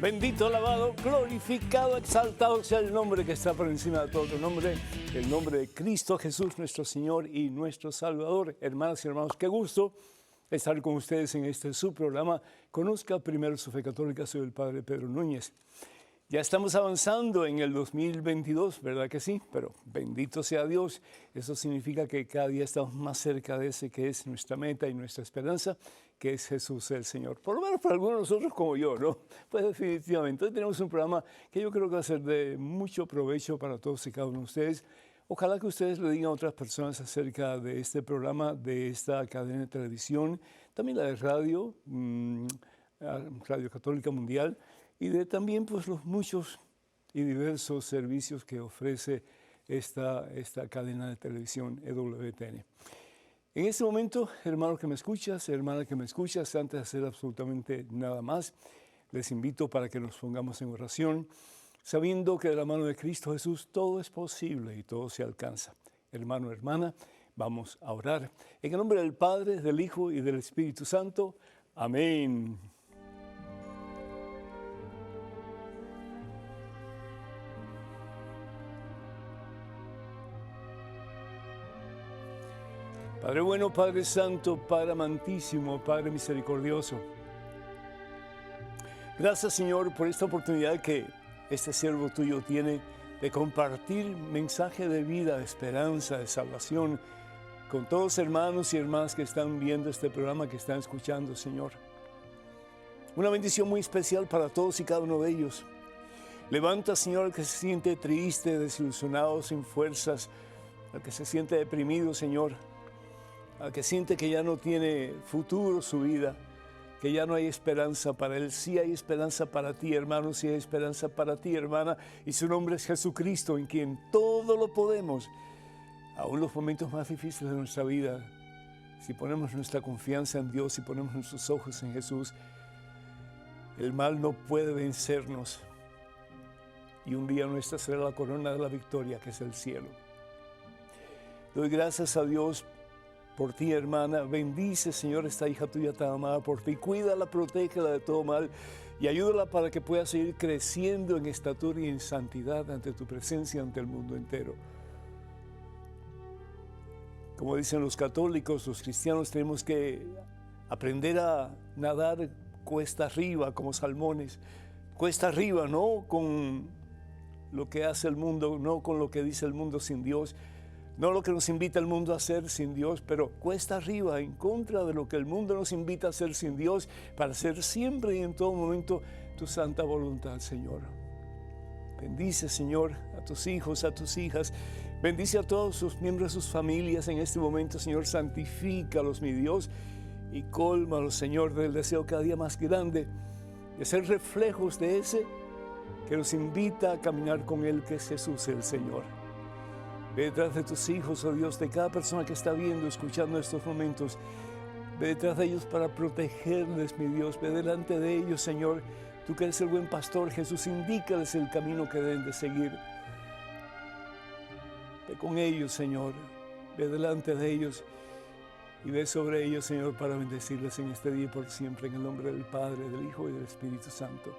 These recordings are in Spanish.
Bendito, alabado, glorificado, exaltado sea el nombre que está por encima de todo otro nombre, el nombre de Cristo Jesús, nuestro Señor y nuestro Salvador. Hermanas y hermanos, qué gusto estar con ustedes en este su programa. Conozca primero su fe católica. Soy el Padre Pedro Núñez. Ya estamos avanzando en el 2022, ¿verdad que sí? Pero bendito sea Dios. Eso significa que cada día estamos más cerca de ese que es nuestra meta y nuestra esperanza, que es Jesús el Señor. Por lo menos para algunos de nosotros como yo, ¿no? Pues definitivamente. Hoy tenemos un programa que yo creo que va a ser de mucho provecho para todos y cada uno de ustedes. Ojalá que ustedes le digan a otras personas acerca de este programa, de esta cadena de televisión, también la de radio, Radio Católica Mundial, y de también pues los muchos y diversos servicios que ofrece esta cadena de televisión EWTN. En este momento, hermano que me escuchas, hermana que me escuchas, antes de hacer absolutamente nada más, les invito para que nos pongamos en oración, sabiendo que de la mano de Cristo Jesús todo es posible y todo se alcanza. Hermano, hermana, vamos a orar. En el nombre del Padre, del Hijo y del Espíritu Santo. Amén. Padre bueno, Padre santo, Padre amantísimo, Padre misericordioso. Gracias, Señor, por esta oportunidad que este siervo tuyo tiene de compartir mensaje de vida, de esperanza, de salvación con todos los hermanos y hermanas que están viendo este programa, que están escuchando, Señor. Una bendición muy especial para todos y cada uno de ellos. Levanta, Señor, al que se siente triste, desilusionado, sin fuerzas, al que se siente deprimido, Señor, al que siente que ya no tiene futuro su vida, que ya no hay esperanza para él. Sí hay esperanza para ti, hermano, sí hay esperanza para ti, hermana, y su nombre es Jesucristo, en quien todo lo podemos, aún los momentos más difíciles de nuestra vida. Si ponemos nuestra confianza en Dios, si ponemos nuestros ojos en Jesús, el mal no puede vencernos, y un día nuestra será la corona de la victoria, que es el cielo. Doy gracias a Dios por ti, hermana. Bendice, Señor, esta hija tuya tan amada por ti. Cuídala, protégela de todo mal y ayúdala para que pueda seguir creciendo en estatura y en santidad ante tu presencia, ante el mundo entero. Como dicen los católicos, los cristianos, tenemos que aprender a nadar cuesta arriba como salmones. Cuesta arriba, no con lo que hace el mundo, no con lo que dice el mundo sin Dios, no lo que nos invita el mundo a hacer sin Dios, pero cuesta arriba, en contra de lo que el mundo nos invita a hacer sin Dios, para hacer siempre y en todo momento tu santa voluntad, Señor. Bendice, Señor, a tus hijos, a tus hijas. Bendice a todos los miembros de sus familias en este momento, Señor. Santifícalos, mi Dios, y cólmalos, Señor, del deseo cada día más grande de ser reflejos de ese que nos invita a caminar con Él, que es Jesús el Señor. Ve detrás de tus hijos, oh Dios, de cada persona que está viendo, escuchando estos momentos. Ve detrás de ellos para protegerles, mi Dios. Ve delante de ellos, Señor. Tú que eres el buen pastor, Jesús, indícales el camino que deben de seguir. Ve con ellos, Señor. Ve delante de ellos y ve sobre ellos, Señor, para bendecirles en este día y por siempre. En el nombre del Padre, del Hijo y del Espíritu Santo.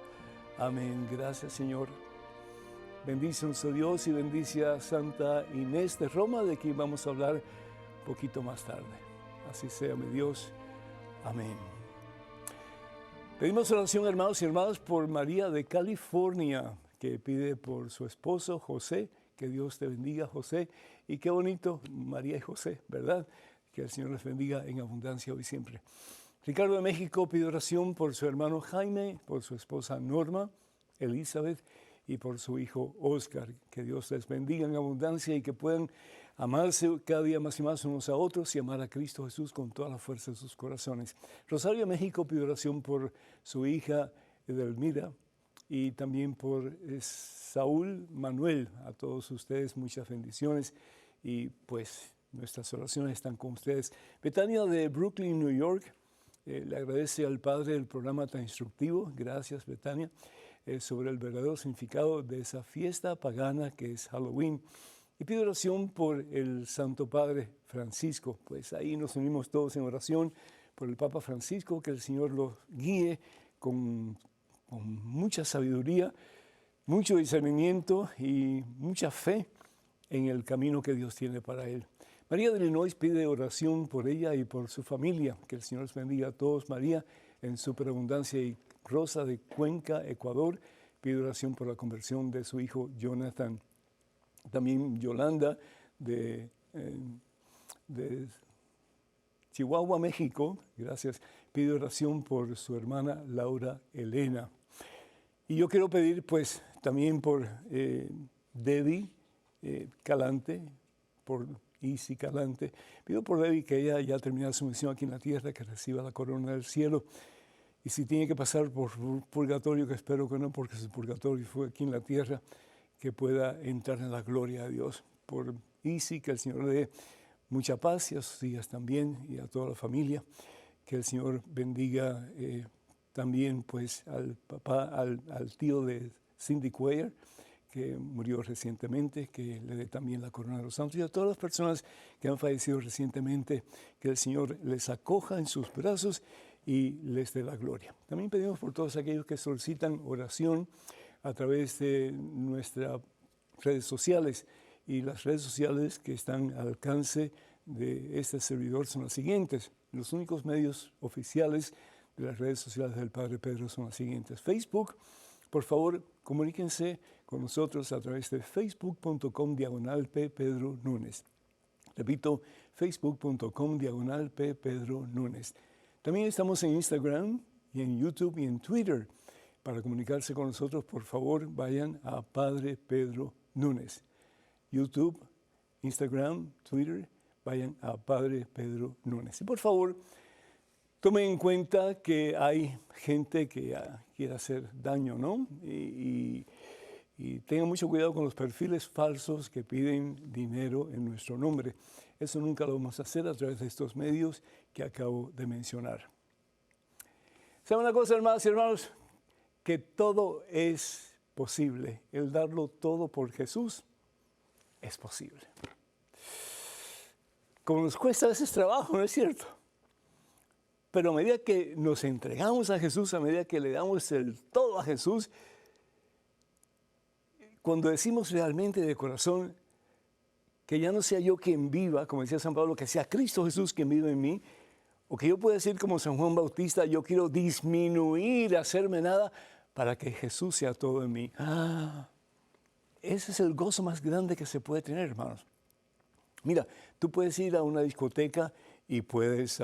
Amén. Gracias, Señor. Bendice a nuestro Dios y bendice a Santa Inés de Roma, de quien vamos a hablar un poquito más tarde. Así sea, mi Dios. Amén. Pedimos oración, hermanos y hermanas, por María de California, que pide por su esposo José. Que Dios te bendiga, José. Y qué bonito, María y José, ¿verdad? Que el Señor les bendiga en abundancia hoy y siempre. Ricardo de México pide oración por su hermano Jaime, por su esposa Norma, Elizabeth, y por su hijo Oscar. Que Dios les bendiga en abundancia y que puedan amarse cada día más y más unos a otros y amar a Cristo Jesús con toda la fuerza de sus corazones. Rosario de México pide oración por su hija Edelmira y también por Saúl Manuel. A todos ustedes muchas bendiciones y pues nuestras oraciones están con ustedes. Betania de Brooklyn, New York, le agradece al Padre el programa tan instructivo. Gracias, Betania. Sobre el verdadero significado de esa fiesta pagana que es Halloween. Y pido oración por el Santo Padre Francisco. Pues ahí nos unimos todos en oración por el Papa Francisco, que el Señor lo guíe con mucha sabiduría, mucho discernimiento y mucha fe en el camino que Dios tiene para él. María de Illinois pide oración por ella y por su familia. Que el Señor les bendiga a todos. María, en superabundancia. Y Rosa de Cuenca, Ecuador, pide oración por la conversión de su hijo Jonathan. También Yolanda de Chihuahua, México, gracias, pide oración por su hermana Laura Elena. Y yo quiero pedir pues también por Debbie Calante, por Isi Calante. Pido por Debbie que ella ya termine su misión aquí en la tierra, que reciba la corona del cielo. Y si tiene que pasar por purgatorio, que espero que no, porque su purgatorio fue aquí en la tierra, que pueda entrar en la gloria de Dios. Por Isi, que el Señor le dé mucha paz y a sus hijas también y a toda la familia. Que el Señor bendiga también pues al papá, al tío de Cindy Cuellar, que murió recientemente, que le dé también la corona de los santos, y a todas las personas que han fallecido recientemente, que el Señor les acoja en sus brazos y les dé la gloria. También pedimos por todos aquellos que solicitan oración a través de nuestras redes sociales, y las redes sociales que están al alcance de este servidor son las siguientes. Los únicos medios oficiales de las redes sociales del Padre Pedro son las siguientes. Facebook, por favor, comuníquense con nosotros a través de facebook.com/P. Pedro Núñez. Repito, facebook.com/P. Pedro Núñez. También estamos en Instagram y en YouTube y en Twitter. Para comunicarse con nosotros, por favor, vayan a Padre Pedro Núñez. YouTube, Instagram, Twitter, vayan a Padre Pedro Núñez. Y por favor, tomen en cuenta que hay gente que quiere hacer daño, ¿no? Y tengan mucho cuidado con los perfiles falsos que piden dinero en nuestro nombre. Eso nunca lo vamos a hacer a través de estos medios que acabo de mencionar. ¿Saben una cosa, hermanas y hermanos? Que todo es posible. El darlo todo por Jesús es posible. Como nos cuesta a veces trabajo, ¿no es cierto? Pero a medida que nos entregamos a Jesús, a medida que le damos el todo a Jesús, cuando decimos realmente de corazón que ya no sea yo quien viva, como decía San Pablo, que sea Cristo Jesús quien vive en mí, o que yo pueda decir como San Juan Bautista, yo quiero disminuir, hacerme nada, para que Jesús sea todo en mí. Ese es el gozo más grande que se puede tener, hermanos. Mira, tú puedes ir a una discoteca y puedes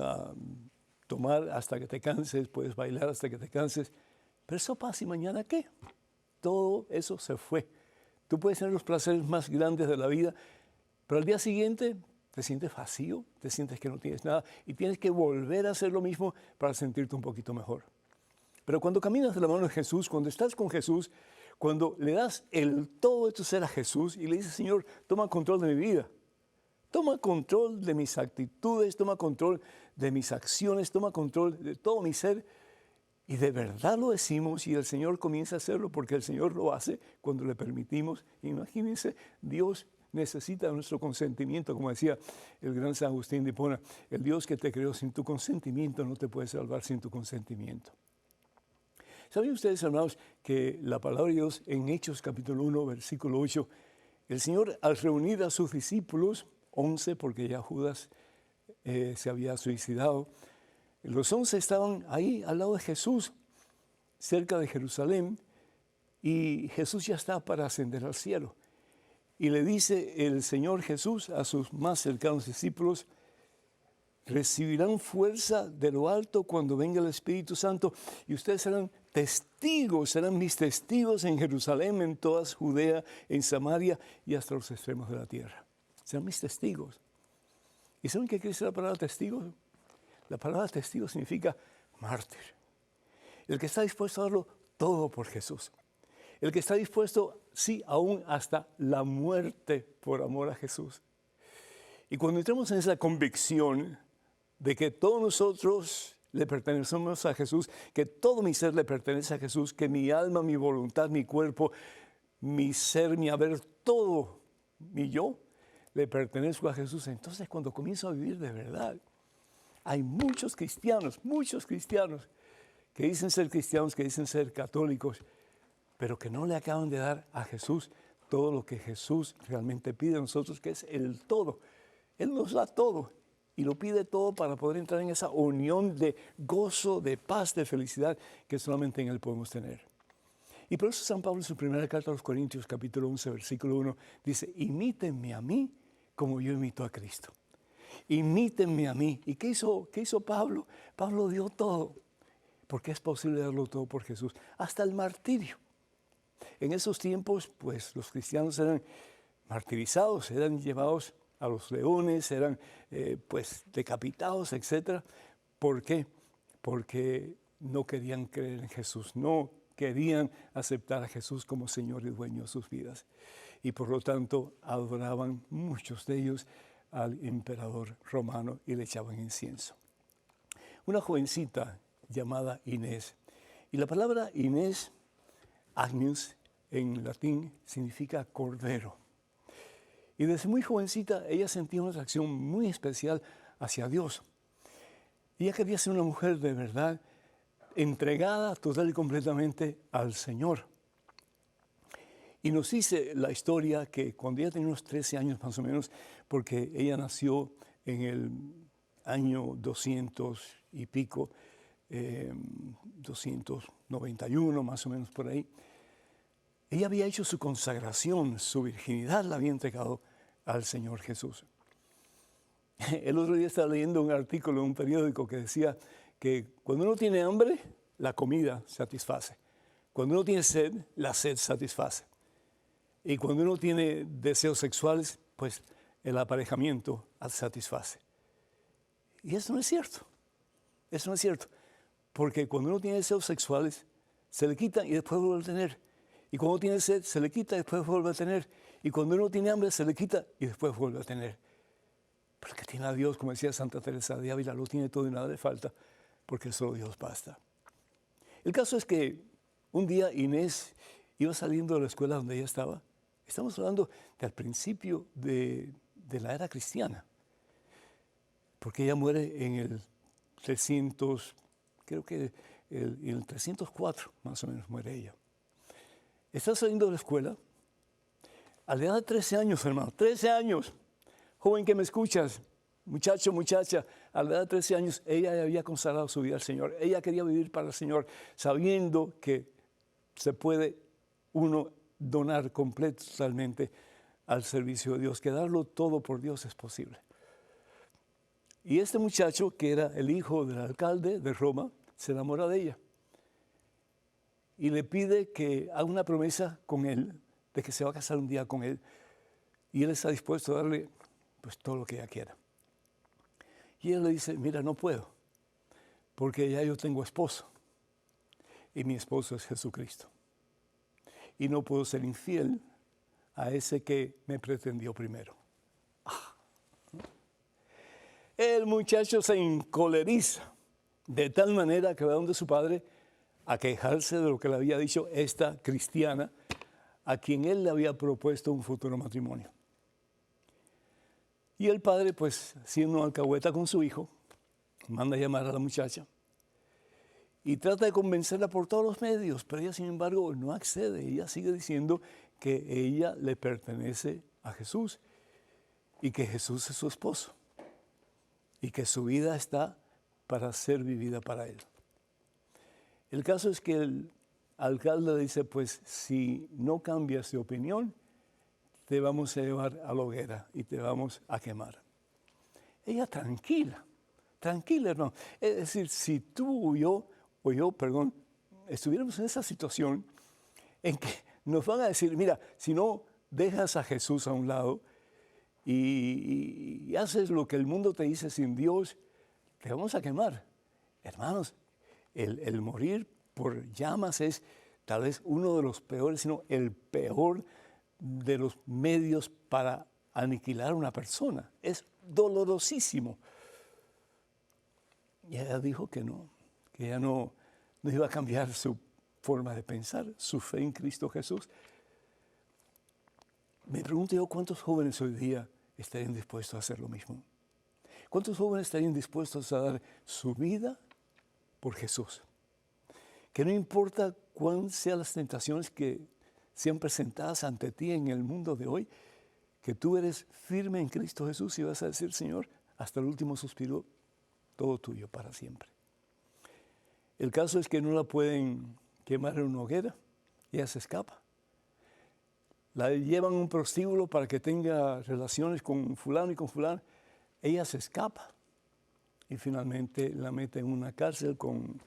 tomar hasta que te canses, puedes bailar hasta que te canses, pero eso pasa y mañana ¿qué? Todo eso se fue. Tú puedes tener los placeres más grandes de la vida, pero al día siguiente te sientes vacío, te sientes que no tienes nada y tienes que volver a hacer lo mismo para sentirte un poquito mejor. Pero cuando caminas de la mano de Jesús, cuando estás con Jesús, cuando le das el todo de tu ser a Jesús y le dices, Señor, toma control de mi vida, toma control de mis actitudes, toma control de mis acciones, toma control de todo mi ser. Y de verdad lo decimos y el Señor comienza a hacerlo porque el Señor lo hace cuando le permitimos. Imagínense, Dios necesita nuestro consentimiento, como decía el gran San Agustín de Hipona, el Dios que te creó sin tu consentimiento no te puede salvar sin tu consentimiento. ¿Saben ustedes, hermanos, que la palabra de Dios en Hechos capítulo 1, versículo 8, el Señor al reunir a sus discípulos, 11 porque ya Judas se había suicidado, los 11 estaban ahí al lado de Jesús, cerca de Jerusalén, y Jesús ya está para ascender al cielo. Y le dice el Señor Jesús a sus más cercanos discípulos, recibirán fuerza de lo alto cuando venga el Espíritu Santo y ustedes serán testigos, serán mis testigos en Jerusalén, en toda Judea, en Samaria y hasta los extremos de la tierra. Serán mis testigos. ¿Y saben qué quiere decir la palabra testigo? La palabra testigo significa mártir. El que está dispuesto a darlo todo por Jesús. El que está dispuesto, sí, aún hasta la muerte por amor a Jesús. Y cuando entramos en esa convicción de que todos nosotros le pertenecemos a Jesús, que todo mi ser le pertenece a Jesús, que mi alma, mi voluntad, mi cuerpo, mi ser, mi haber, todo mi yo, le pertenezco a Jesús. Entonces, cuando comienzo a vivir de verdad, hay muchos cristianos que dicen ser cristianos, que dicen ser católicos, pero que no le acaban de dar a Jesús todo lo que Jesús realmente pide a nosotros, que es el todo. Él nos da todo y lo pide todo para poder entrar en esa unión de gozo, de paz, de felicidad que solamente en Él podemos tener. Y por eso San Pablo en su primera carta a los Corintios, capítulo 11, versículo 1, dice, imítenme a mí como yo imito a Cristo. Imítenme a mí. ¿Y qué hizo Pablo? Pablo dio todo, porque es posible darlo todo por Jesús, hasta el martirio. En esos tiempos, pues, los cristianos eran martirizados, eran llevados a los leones, eran, pues, decapitados, etc. ¿Por qué? Porque no querían creer en Jesús, no querían aceptar a Jesús como Señor y dueño de sus vidas. Y por lo tanto, adoraban muchos de ellos al emperador romano y le echaban incienso. Una jovencita llamada Inés, y la palabra Inés, Agnus, en latín, significa cordero. Y desde muy jovencita ella sentía una atracción muy especial hacia Dios. Ella quería ser una mujer de verdad, entregada total y completamente al Señor. Y nos dice la historia que cuando ella tenía unos 13 años más o menos, porque ella nació en el año 200 y pico, 291 más o menos por ahí, ella había hecho su consagración, su virginidad la había entregado al Señor Jesús. El otro día estaba leyendo un artículo en un periódico que decía que cuando uno tiene hambre, la comida satisface. Cuando uno tiene sed, la sed satisface. Y cuando uno tiene deseos sexuales, pues el aparejamiento satisface. Y eso no es cierto. Eso no es cierto. Porque cuando uno tiene deseos sexuales, se le quitan y después vuelve a tener. Y cuando uno tiene sed, se le quita y después vuelve a tener. Y cuando uno tiene hambre, se le quita y después vuelve a tener. Pero el que tiene a Dios, como decía Santa Teresa de Ávila, lo tiene todo y nada le falta, porque solo Dios basta. El caso es que un día Inés iba saliendo de la escuela donde ella estaba. Estamos hablando del principio de la era cristiana, porque ella muere en el 300, creo que en el 304 más o menos muere ella. Está saliendo de la escuela a la edad de 13 años, hermano, 13 años. Joven que me escuchas, muchacho, muchacha, a la edad de 13 años ella había consagrado su vida al Señor. Ella quería vivir para el Señor, sabiendo que se puede uno donar totalmente al servicio de Dios, que darlo todo por Dios es posible. Y este muchacho, que era el hijo del alcalde de Roma, se enamora de ella y le pide que haga una promesa con él, de que se va a casar un día con él, y él está dispuesto a darle pues todo lo que ella quiera. Y él le dice, mira, no puedo, porque ya yo tengo esposo, y mi esposo es Jesucristo. Y no puedo ser infiel a ese que me pretendió primero. El muchacho se encoleriza de tal manera que va donde su padre a quejarse de lo que le había dicho esta cristiana, a quien él le había propuesto un futuro matrimonio. Y el padre, pues, siendo alcahueta con su hijo, manda a llamar a la muchacha y trata de convencerla por todos los medios, pero ella, sin embargo, no accede. Ella sigue diciendo que ella le pertenece a Jesús y que Jesús es su esposo y que su vida está para ser vivida para Él. El caso es que el alcalde le dice, pues, si no cambias de opinión, te vamos a llevar a la hoguera y te vamos a quemar. Ella tranquila, hermano. Es decir, si tú o yo, estuviéramos en esa situación en que nos van a decir, mira, si no dejas a Jesús a un lado y haces lo que el mundo te dice sin Dios, te vamos a quemar. Hermanos, el morir por llamas es tal vez uno de los peores, sino el peor de los medios para aniquilar a una persona. Es dolorosísimo. Y ella dijo que ella no iba a cambiar su forma de pensar, su fe en Cristo Jesús. Me pregunto yo, ¿cuántos jóvenes hoy día estarían dispuestos a hacer lo mismo? ¿Cuántos jóvenes estarían dispuestos a dar su vida por Jesús? Que no importa cuáles sean las tentaciones que sean presentadas ante ti en el mundo de hoy, que tú eres firme en Cristo Jesús y vas a decir, Señor, hasta el último suspiro, todo tuyo para siempre. El caso es que no la pueden quemar en una hoguera, ella se escapa. La llevan a un prostíbulo para que tenga relaciones con fulano y con fulano. Ella se escapa y finalmente la meten en una cárcel con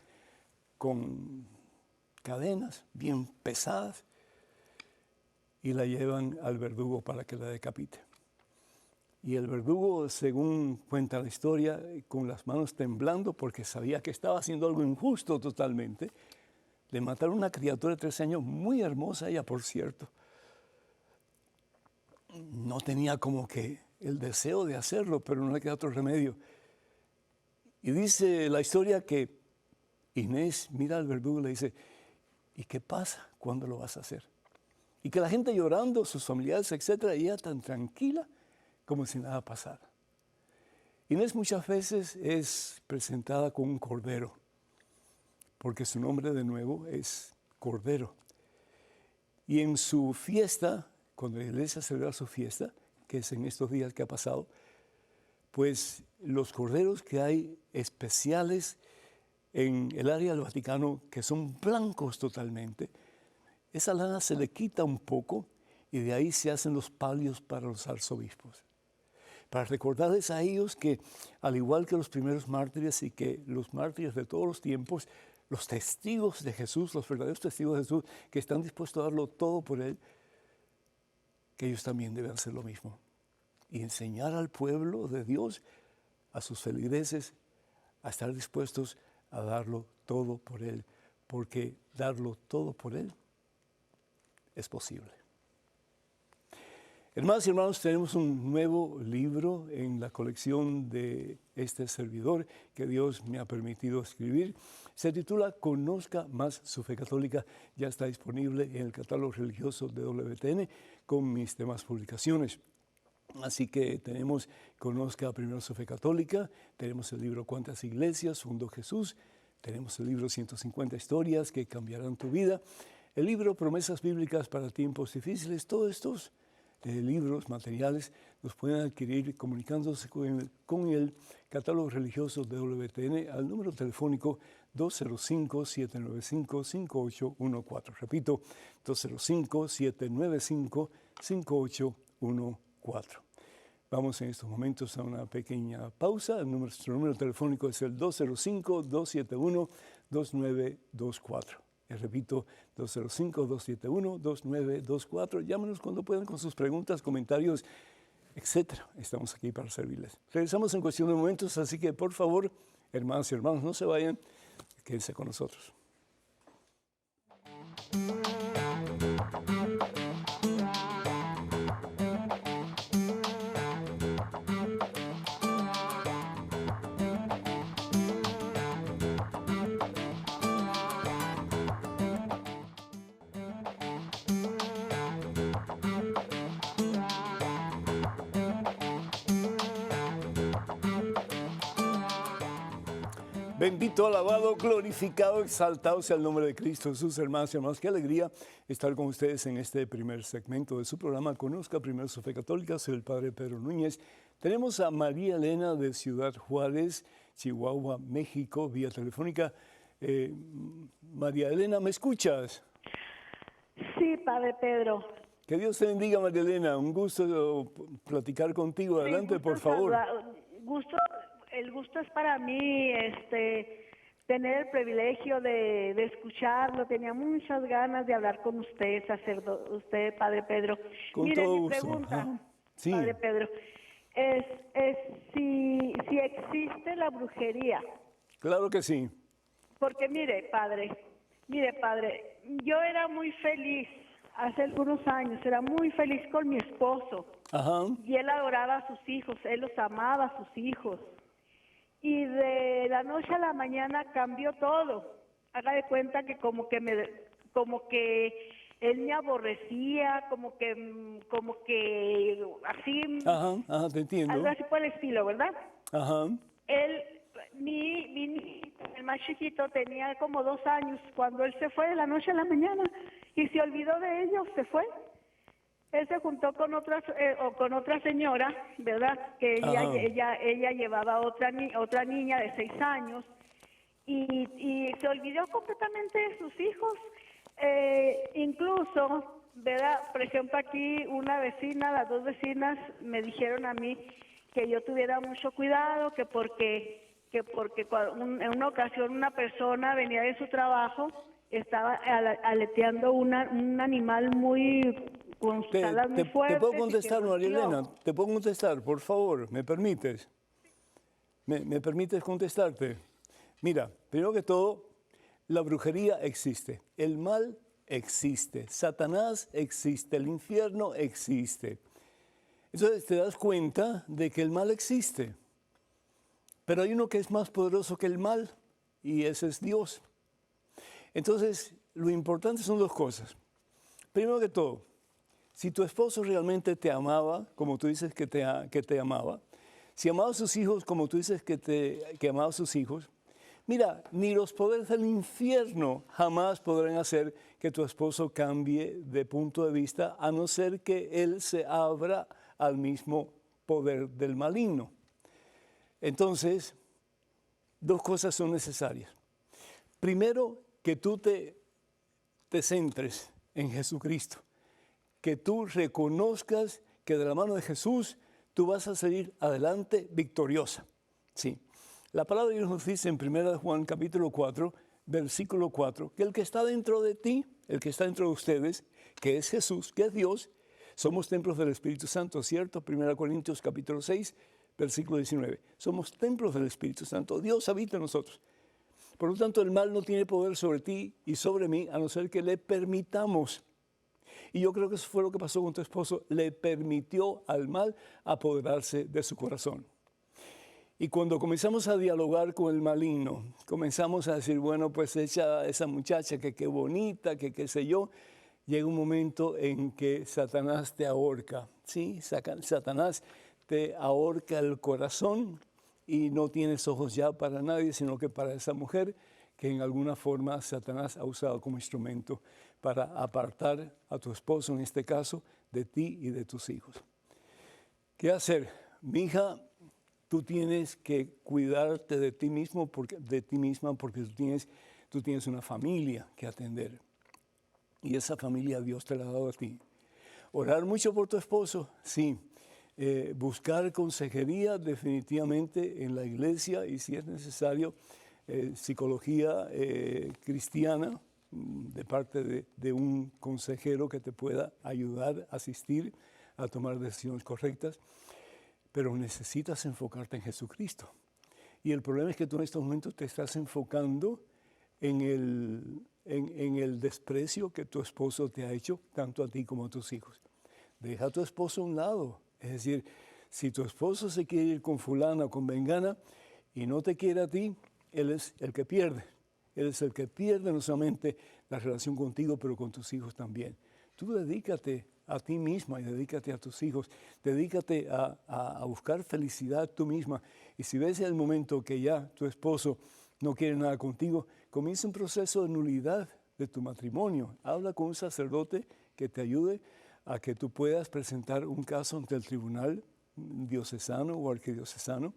cadenas bien pesadas y la llevan al verdugo para que la decapite. Y el verdugo, según cuenta la historia, con las manos temblando porque sabía que estaba haciendo algo injusto totalmente, le mataron a una criatura de 13 años, muy hermosa ella, por cierto. No tenía como que el deseo de hacerlo, pero no le queda otro remedio. Y dice la historia que Inés mira al verdugo y le dice, ¿y qué pasa? ¿Cuándo lo vas a hacer? Y que la gente llorando, sus familiares, etcétera, y ella tan tranquila como si nada pasara. Inés muchas veces es presentada como un cordero, porque su nombre de nuevo es Cordero. Y en su fiesta, cuando la iglesia celebra su fiesta, que es en estos días que ha pasado, pues los corderos que hay especiales en el área del Vaticano, que son blancos totalmente, esa lana se le quita un poco y de ahí se hacen los palios para los arzobispos. Para recordarles a ellos que, al igual que los primeros mártires y que los mártires de todos los tiempos, los testigos de Jesús, los verdaderos testigos de Jesús, que están dispuestos a darlo todo por Él, que ellos también deben hacer lo mismo. Y enseñar al pueblo de Dios, a sus feligreses, a estar dispuestos a darlo todo por Él, porque darlo todo por Él es posible. Hermanas y hermanos, tenemos un nuevo libro en la colección de este servidor que Dios me ha permitido escribir. Se titula Conozca más su fe católica. Ya está disponible en el catálogo religioso de WTN con mis demás publicaciones. Así que tenemos Conozca primero su fe católica, tenemos el libro Cuántas iglesias fundó Jesús, tenemos el libro 150 historias que cambiarán tu vida, el libro Promesas bíblicas para tiempos difíciles. Todos estos libros, materiales, los pueden adquirir comunicándose con el catálogo religioso de WTN al número telefónico 205-795-5814. Repito, 205-795-5814. Vamos en estos momentos a una pequeña pausa. Nuestro número telefónico es el 205-271-2924. Repito, 205-271-2924. Llámenos cuando puedan con sus preguntas, comentarios, etcétera. Estamos aquí para servirles. Regresamos en cuestión de momentos, así que por favor, hermanos y hermanos, no se vayan, quédense con nosotros. Bendito, alabado, glorificado, exaltado sea el nombre de Cristo Jesús, hermanos y hermanos. Qué alegría estar con ustedes en este primer segmento de su programa Conozca primero su fe católica. Soy el Padre Pedro Núñez. Tenemos a María Elena de Ciudad Juárez, Chihuahua, México, vía telefónica. María Elena, ¿me escuchas? Sí, Padre Pedro. Que Dios te bendiga, María Elena. Un gusto platicar contigo. Adelante, por favor. El gusto es para mí tener el privilegio de escucharlo. Tenía muchas ganas de hablar con usted, usted, Padre Pedro. Con Mire, todo mi gusto. pregunta, Sí. Padre Pedro, es si existe la brujería. Claro que sí. Porque mire, padre, yo era muy feliz hace algunos años, era muy feliz con mi esposo. Ajá. Y él adoraba a sus hijos, él los amaba a sus hijos. Y de la noche a la mañana cambió todo. Haga de cuenta que como que él me aborrecía, como que así, Ajá, ajá, te algo entiendo. así por el estilo, ¿verdad? Ajá. Él, mi niñito, el más chiquito, tenía como 2 años cuando él se fue de la noche a la mañana y se olvidó de ellos, se fue. Él se juntó con otra señora, ¿verdad? Que Ajá. ella llevaba otra niña de 6 años y se olvidó completamente de sus hijos. Incluso, ¿verdad? Por ejemplo, aquí una vecina, las 2 vecinas me dijeron a mí que yo tuviera mucho cuidado, que porque en una ocasión una persona venía de su trabajo, estaba aleteando un animal con sus alas muy Te puedo fuertes y que contestar, María Elena, golpeó. te puedo contestar, por favor, ¿me permites? ¿Me permites contestarte? Mira, primero que todo, la brujería existe, el mal existe, Satanás existe, el infierno existe. Entonces te das cuenta de que el mal existe, pero hay uno que es más poderoso que el mal y ese es Dios. Entonces, lo importante son 2 cosas. Primero que todo, si tu esposo realmente te amaba, como tú dices que te amaba, si amaba a sus hijos como tú dices que amaba a sus hijos, mira, ni los poderes del infierno jamás podrán hacer que tu esposo cambie de punto de vista, a no ser que él se abra al mismo poder del maligno. Entonces, 2 cosas son necesarias. Primero, que tú te centres en Jesucristo, que tú reconozcas que de la mano de Jesús tú vas a salir adelante victoriosa. Sí. La palabra de Dios nos dice en 1 Juan capítulo 4, versículo 4, que el que está dentro de ti, el que está dentro de ustedes, que es Jesús, que es Dios, somos templos del Espíritu Santo, ¿cierto? 1 Corintios capítulo 6, versículo 19. Somos templos del Espíritu Santo. Dios habita en nosotros. Por lo tanto, el mal no tiene poder sobre ti y sobre mí, a no ser que le permitamos. Y yo creo que eso fue lo que pasó con tu esposo. Le permitió al mal apoderarse de su corazón. Y cuando comenzamos a dialogar con el maligno, comenzamos a decir, bueno, pues esa muchacha que qué bonita, que qué sé yo, llega un momento en que Satanás te ahorca, ¿sí? Satanás te ahorca el corazón y no tienes ojos ya para nadie, sino que para esa mujer que en alguna forma Satanás ha usado como instrumento para apartar a tu esposo, en este caso, de ti y de tus hijos. ¿Qué hacer? Mi hija, tú tienes que cuidarte de ti misma porque tú tienes una familia que atender. Y esa familia Dios te la ha dado a ti. Orar mucho por tu esposo, sí. Buscar consejería definitivamente en la iglesia y si es necesario, psicología cristiana de parte de un consejero que te pueda ayudar, asistir a tomar decisiones correctas. Pero necesitas enfocarte en Jesucristo. Y el problema es que tú en estos momentos te estás enfocando en el desprecio que tu esposo te ha hecho, tanto a ti como a tus hijos. Deja a tu esposo a un lado. Es decir, si tu esposo se quiere ir con fulana o con vengana y no te quiere a ti, él es el que pierde. Él es el que pierde no solamente la relación contigo, pero con tus hijos también. Tú dedícate a ti misma y dedícate a tus hijos. Dedícate a buscar felicidad tú misma. Y si ves el momento que ya tu esposo no quiere nada contigo, comienza un proceso de nulidad de tu matrimonio. Habla con un sacerdote que te ayude a que tú puedas presentar un caso ante el tribunal diocesano o arquidiocesano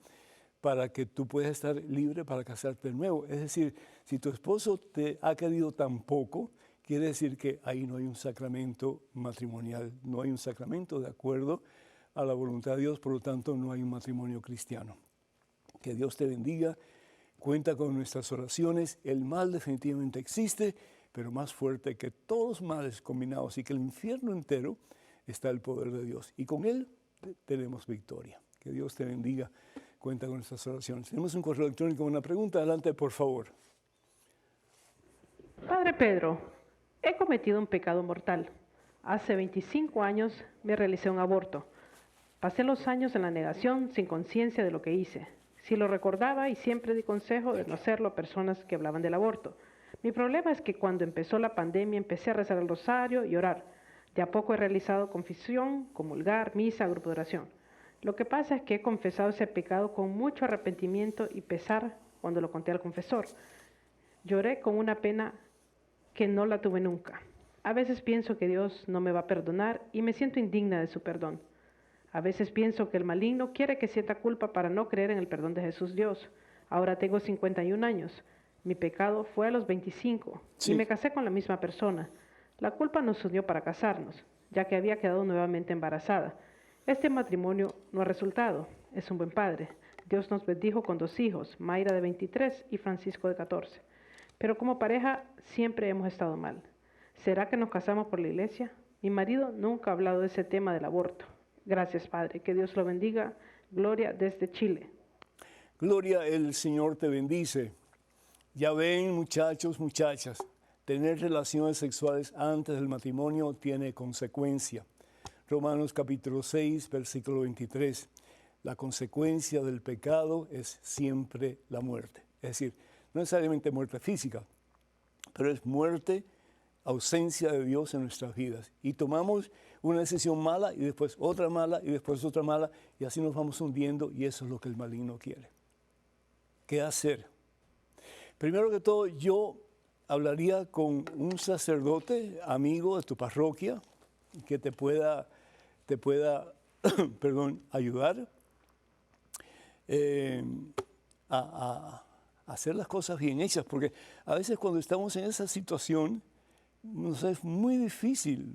para que tú puedas estar libre para casarte de nuevo. Es decir, si tu esposo te ha querido tan poco, quiere decir que ahí no hay un sacramento matrimonial, no hay un sacramento de acuerdo a la voluntad de Dios, por lo tanto no hay un matrimonio cristiano. Que Dios te bendiga, cuenta con nuestras oraciones, el mal definitivamente existe, pero más fuerte que todos los males combinados y que el infierno entero está el poder de Dios. Y con Él tenemos victoria. Que Dios te bendiga, cuenta con nuestras oraciones. Tenemos un correo electrónico con una pregunta, adelante por favor. Padre Pedro, he cometido un pecado mortal. Hace 25 años me realicé un aborto. Pasé los años en la negación sin conciencia de lo que hice. Sí lo recordaba y siempre di consejo de no hacerlo a personas que hablaban del aborto. Mi problema es que cuando empezó la pandemia empecé a rezar el rosario y orar. De a poco he realizado confesión, comulgar, misa, grupo de oración. Lo que pasa es que he confesado ese pecado con mucho arrepentimiento y pesar cuando lo conté al confesor. Lloré con una pena que no la tuve nunca. A veces pienso que Dios no me va a perdonar y me siento indigna de su perdón. A veces pienso que el maligno quiere que sienta culpa para no creer en el perdón de Jesús Dios. Ahora tengo 51 años. Mi pecado fue a los 25 Sí. y me casé con la misma persona. La culpa nos unió para casarnos, ya que había quedado nuevamente embarazada. Este matrimonio no ha resultado. Es un buen padre. Dios nos bendijo con 2 hijos, Mayra de 23 y Francisco de 14. Pero como pareja siempre hemos estado mal. ¿Será que nos casamos por la iglesia? Mi marido nunca ha hablado de ese tema del aborto. Gracias, Padre. Que Dios lo bendiga. Gloria desde Chile. Gloria, el Señor te bendice. Ya ven, muchachos, muchachas, tener relaciones sexuales antes del matrimonio tiene consecuencia. Romanos capítulo 6, versículo 23. La consecuencia del pecado es siempre la muerte. Es decir, no necesariamente muerte física, pero es muerte, ausencia de Dios en nuestras vidas. Y tomamos una decisión mala y después otra mala y después otra mala y así nos vamos hundiendo y eso es lo que el maligno quiere. ¿Qué hacer? Primero que todo, yo hablaría con un sacerdote, amigo de tu parroquia, que te pueda perdón, ayudar a hacer las cosas bien hechas, porque a veces cuando estamos en esa situación, nos es muy difícil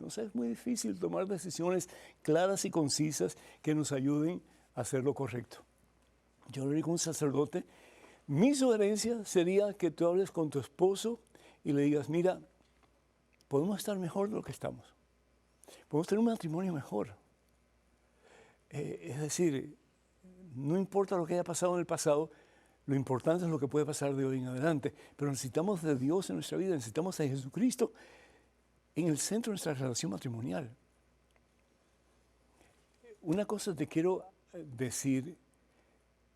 tomar decisiones claras y concisas que nos ayuden a hacer lo correcto. Yo hablaría con un sacerdote. Mi sugerencia sería que tú hables con tu esposo y le digas, mira, podemos estar mejor de lo que estamos. Podemos tener un matrimonio mejor. Es decir, no importa lo que haya pasado en el pasado, lo importante es lo que puede pasar de hoy en adelante. Pero necesitamos de Dios en nuestra vida, necesitamos de Jesucristo en el centro de nuestra relación matrimonial. Una cosa te quiero decir,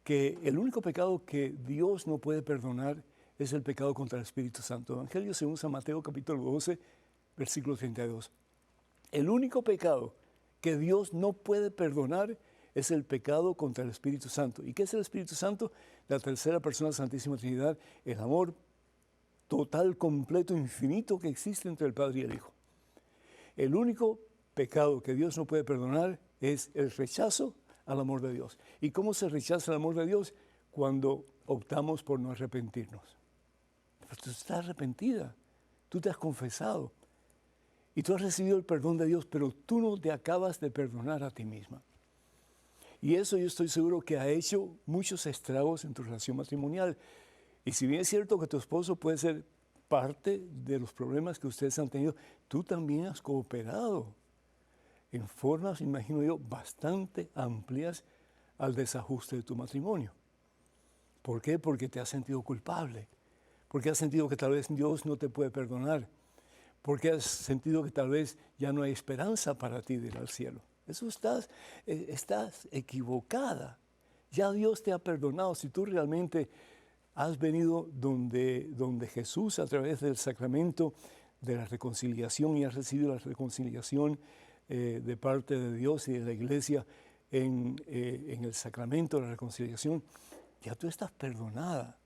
que el único pecado que Dios no puede perdonar es el pecado contra el Espíritu Santo. Evangelio según San Mateo capítulo 12, versículo 32. El único pecado que Dios no puede perdonar es el pecado contra el Espíritu Santo. ¿Y qué es el Espíritu Santo? La tercera persona de la Santísima Trinidad, el amor total, completo, infinito que existe entre el Padre y el Hijo. El único pecado que Dios no puede perdonar es el rechazo al amor de Dios. ¿Y cómo se rechaza el amor de Dios? Cuando optamos por no arrepentirnos. Pero tú estás arrepentida, tú te has confesado y tú has recibido el perdón de Dios, pero tú no te acabas de perdonar a ti misma. Y eso yo estoy seguro que ha hecho muchos estragos en tu relación matrimonial. Y si bien es cierto que tu esposo puede ser parte de los problemas que ustedes han tenido, tú también has cooperado en formas, imagino yo, bastante amplias al desajuste de tu matrimonio. ¿Por qué? Porque te has sentido culpable, porque has sentido que tal vez Dios no te puede perdonar, porque has sentido que tal vez ya no hay esperanza para ti de ir al cielo. Eso estás equivocada. Ya Dios te ha perdonado. Si tú realmente has venido donde Jesús a través del sacramento de la reconciliación y has recibido la reconciliación de parte de Dios y de la Iglesia en el sacramento de la reconciliación, ya tú estás perdonada.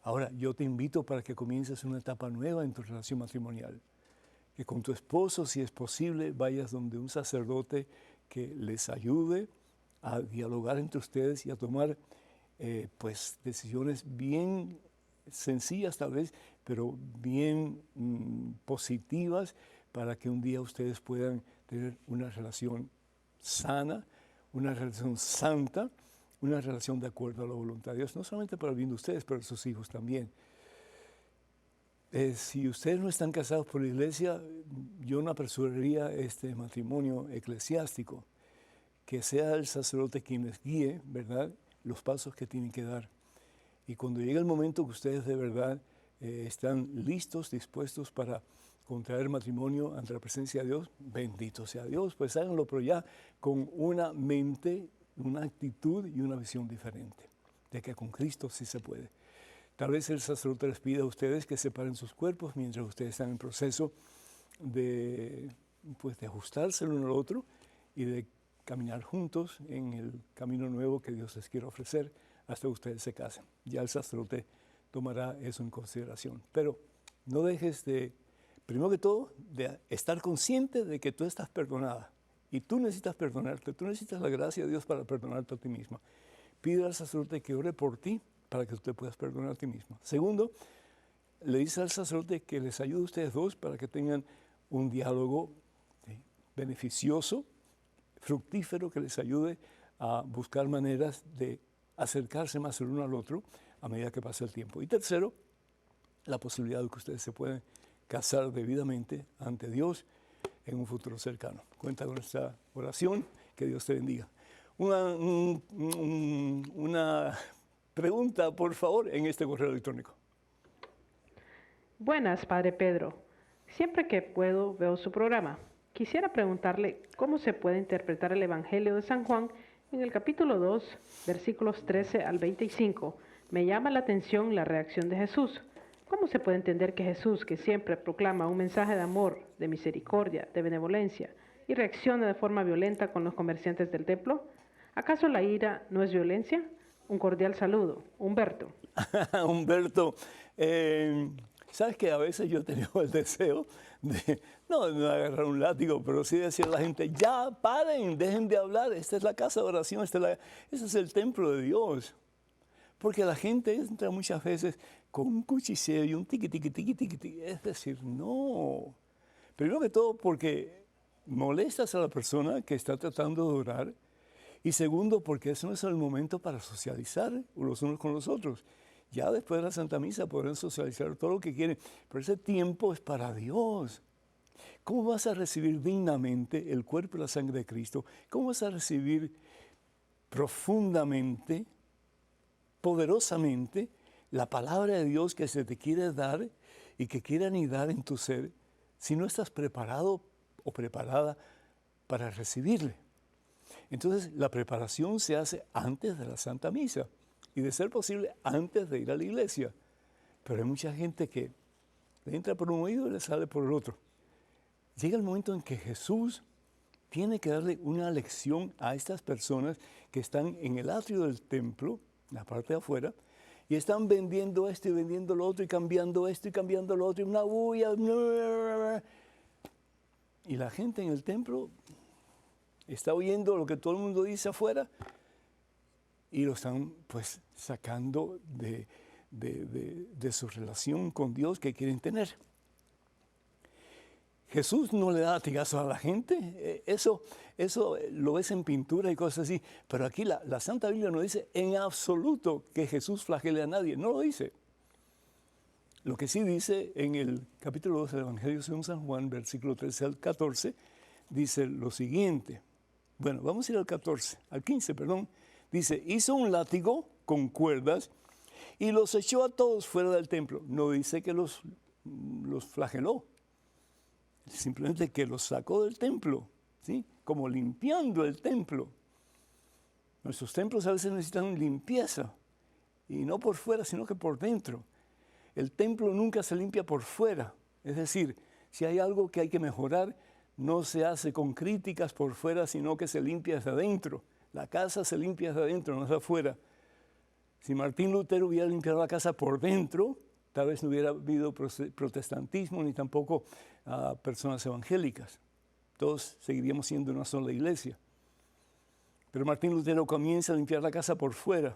Ahora, yo te invito para que comiences una etapa nueva en tu relación matrimonial. Que con tu esposo, si es posible, vayas donde un sacerdote que les ayude a dialogar entre ustedes y a tomar pues decisiones bien sencillas tal vez, pero bien positivas para que un día ustedes puedan tener una relación sana, una relación santa, una relación de acuerdo a la voluntad de Dios, no solamente para el bien de ustedes, pero de sus hijos también. Si ustedes no están casados por la iglesia, yo no apresuraría este matrimonio eclesiástico, que sea el sacerdote quien les guíe, ¿verdad?, los pasos que tienen que dar. Y cuando llegue el momento que ustedes de verdad están listos, dispuestos para contraer matrimonio ante la presencia de Dios, bendito sea Dios, pues háganlo, pero ya con una mente, una actitud y una visión diferente, de que con Cristo sí se puede. Tal vez el sacerdote les pida a ustedes que separen sus cuerpos mientras ustedes están en proceso de ajustarse el uno al otro y de caminar juntos en el camino nuevo que Dios les quiere ofrecer hasta que ustedes se casen. Ya el sacerdote tomará eso en consideración. Pero no dejes de, primero que todo, de estar consciente de que tú estás perdonada y tú necesitas perdonarte, tú necesitas la gracia de Dios para perdonarte a ti misma. Pide al sacerdote que ore por ti para que tú te puedas perdonar a ti misma. Segundo, le dice al sacerdote que les ayude a ustedes dos para que tengan un diálogo beneficioso, fructífero, que les ayude a buscar maneras de acercarse más el uno al otro a medida que pasa el tiempo. Y tercero, la posibilidad de que ustedes se puedan casar debidamente ante Dios en un futuro cercano. Cuenta con esta oración, que Dios te bendiga. Una pregunta, por favor, en este correo electrónico. Buenas, Padre Pedro. Siempre que puedo veo su programa. Quisiera preguntarle cómo se puede interpretar el Evangelio de San Juan en el capítulo 2, versículos 13 al 25. Me llama la atención la reacción de Jesús. ¿Cómo se puede entender que Jesús, que siempre proclama un mensaje de amor, de misericordia, de benevolencia, y reacciona de forma violenta con los comerciantes del templo? ¿Acaso la ira no es violencia? Un cordial saludo. Humberto. Humberto, sabes que a veces yo he tenido el deseo de, no agarrar un látigo, pero sí decir a la gente, ya paren, dejen de hablar, esta es la casa de oración, ese es el templo de Dios. Porque la gente entra muchas veces con un cuchilleo y un tiqui, tiqui, tiqui, tiqui, tiqui. Es decir, no. Primero que todo porque molestas a la persona que está tratando de orar. Y segundo, porque ese no es el momento para socializar los unos con los otros. Ya después de la Santa Misa podrán socializar todo lo que quieren, pero ese tiempo es para Dios. ¿Cómo vas a recibir dignamente el cuerpo y la sangre de Cristo? ¿Cómo vas a recibir profundamente, poderosamente, la palabra de Dios que se te quiere dar y que quiere anidar en tu ser si no estás preparado o preparada para recibirle? Entonces, la preparación se hace antes de la Santa Misa y, de ser posible, antes de ir a la iglesia. Pero hay mucha gente que le entra por un oído y le sale por el otro. Llega el momento en que Jesús tiene que darle una lección a estas personas que están en el atrio del templo, en la parte de afuera, y están vendiendo esto y vendiendo lo otro y cambiando esto y cambiando lo otro y una bulla. Y la gente en el templo está oyendo lo que todo el mundo dice afuera y lo están pues sacando de su relación con Dios que quieren tener. Jesús no le da latigazos a la gente, eso lo ves en pintura y cosas así, pero aquí la Santa Biblia no dice en absoluto que Jesús flagele a nadie, no lo dice. Lo que sí dice en el capítulo 2 del Evangelio según San Juan, versículo 13 al 14, dice lo siguiente. Bueno, vamos a ir al 15, perdón. Dice, hizo un látigo con cuerdas y los echó a todos fuera del templo. No dice que los flageló, simplemente que los sacó del templo, ¿sí? Como limpiando el templo. Nuestros templos a veces necesitan limpieza, y no por fuera, sino que por dentro. El templo nunca se limpia por fuera, es decir, si hay algo que hay que mejorar, no se hace con críticas por fuera, sino que se limpia desde adentro. La casa se limpia desde adentro, no desde afuera. Si Martín Lutero hubiera limpiado la casa por dentro, tal vez no hubiera habido protestantismo ni tampoco personas evangélicas. Todos seguiríamos siendo una sola iglesia. Pero Martín Lutero comienza a limpiar la casa por fuera.